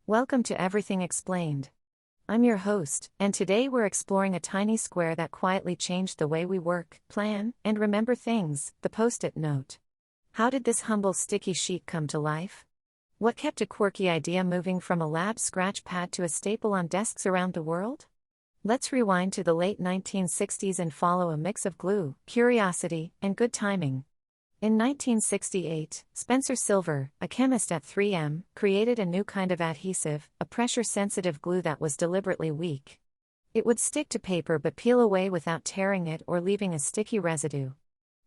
Welcome to Everything Explained. I'm your host, and today we're exploring a tiny square that quietly changed the way we work, plan, and remember things, the Post-it note. How did this humble sticky sheet come to life? What kept a quirky idea moving from a lab scratch pad to a staple on desks around the world? Let's rewind to the late 1960s and follow a mix of glue, curiosity, and good timing. In 1968, Spencer Silver, a chemist at 3M, created a new kind of adhesive, a pressure-sensitive glue that was deliberately weak. It would stick to paper but peel away without tearing it or leaving a sticky residue.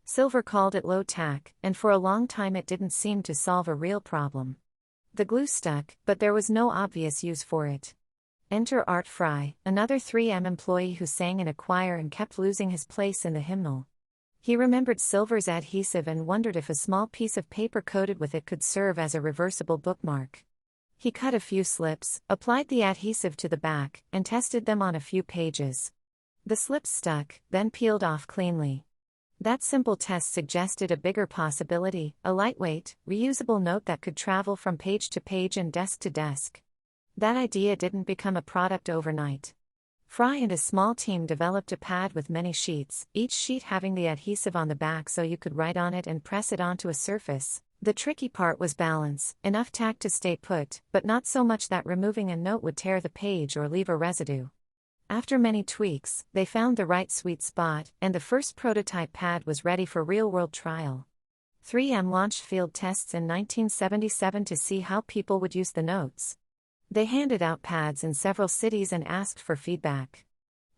Silver called it low-tack, and for a long time it didn't seem to solve a real problem. The glue stuck, but there was no obvious use for it. Enter Art Fry, another 3M employee who sang in a choir and kept losing his place in the hymnal. He remembered Silver's adhesive and wondered if a small piece of paper coated with it could serve as a reversible bookmark. He cut a few slips, applied the adhesive to the back, and tested them on a few pages. The slips stuck, then peeled off cleanly. That simple test suggested a bigger possibility, a lightweight, reusable note that could travel from page to page and desk to desk. That idea didn't become a product overnight. Fry and a small team developed a pad with many sheets, each sheet having the adhesive on the back so you could write on it and press it onto a surface. The tricky part was balance, enough tack to stay put, but not so much that removing a note would tear the page or leave a residue. After many tweaks, they found the right sweet spot, and the first prototype pad was ready for real-world trial. 3M launched field tests in 1977 to see how people would use the notes. They handed out pads in several cities and asked for feedback.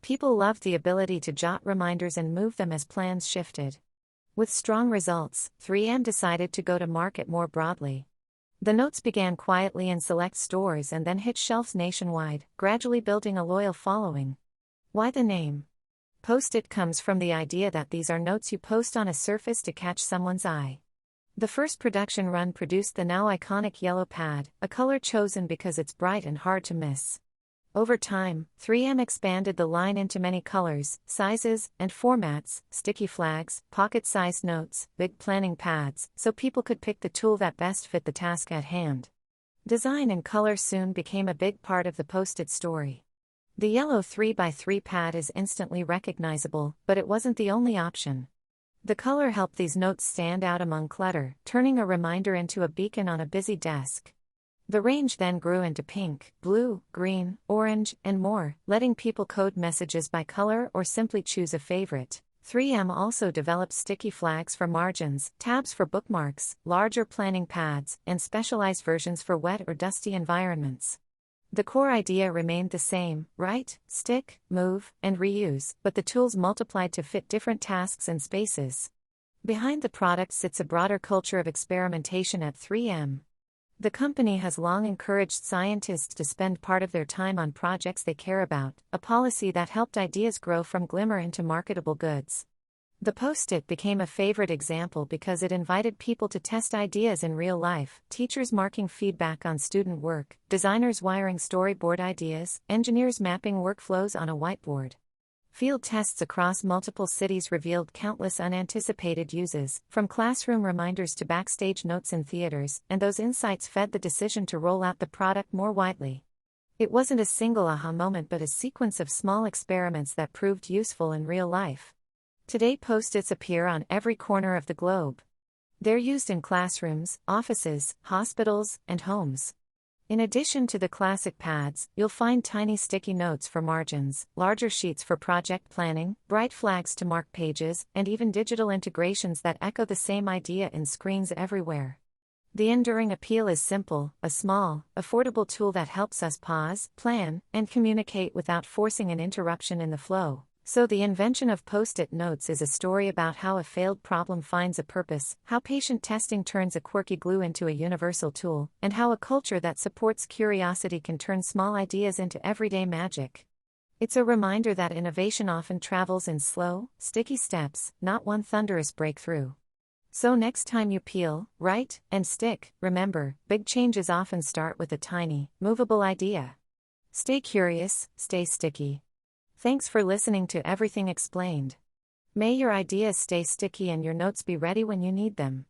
People loved the ability to jot reminders and move them as plans shifted. With strong results, 3M decided to go to market more broadly. The notes began quietly in select stores and then hit shelves nationwide, gradually building a loyal following. Why the name? Post-it comes from the idea that these are notes you post on a surface to catch someone's eye. The first production run produced the now iconic yellow pad, a color chosen because it's bright and hard to miss. Over time, 3M expanded the line into many colors, sizes, and formats: sticky flags, pocket-sized notes, big planning pads, so people could pick the tool that best fit the task at hand. Design and color soon became a big part of the Post-it story. The yellow 3x3 pad is instantly recognizable, but it wasn't the only option. The color helped these notes stand out among clutter, turning a reminder into a beacon on a busy desk. The range then grew into pink, blue, green, orange, and more, letting people code messages by color or simply choose a favorite. 3M also developed sticky flags for margins, tabs for bookmarks, larger planning pads, and specialized versions for wet or dusty environments. The core idea remained the same: write, stick, move, and reuse, but the tools multiplied to fit different tasks and spaces. Behind the product sits a broader culture of experimentation at 3M. The company has long encouraged scientists to spend part of their time on projects they care about, a policy that helped ideas grow from glimmer into marketable goods. The Post-it became a favorite example because it invited people to test ideas in real life: teachers marking feedback on student work, designers wiring storyboard ideas, engineers mapping workflows on a whiteboard. Field tests across multiple cities revealed countless unanticipated uses, from classroom reminders to backstage notes in theaters, and those insights fed the decision to roll out the product more widely. It wasn't a single aha moment but a sequence of small experiments that proved useful in real life. Today Post-its appear on every corner of the globe. They're used in classrooms, offices, hospitals, and homes. In addition to the classic pads, you'll find tiny sticky notes for margins, larger sheets for project planning, bright flags to mark pages, and even digital integrations that echo the same idea in screens everywhere. The enduring appeal is simple: a small, affordable tool that helps us pause, plan, and communicate without forcing an interruption in the flow. So the invention of Post-it notes is a story about how a failed problem finds a purpose, how patient testing turns a quirky glue into a universal tool, and how a culture that supports curiosity can turn small ideas into everyday magic. It's a reminder that innovation often travels in slow, sticky steps, not one thunderous breakthrough. So next time you peel, write, and stick, remember, big changes often start with a tiny, movable idea. Stay curious, stay sticky. Thanks for listening to Everything Explained. May your ideas stay sticky and your notes be ready when you need them.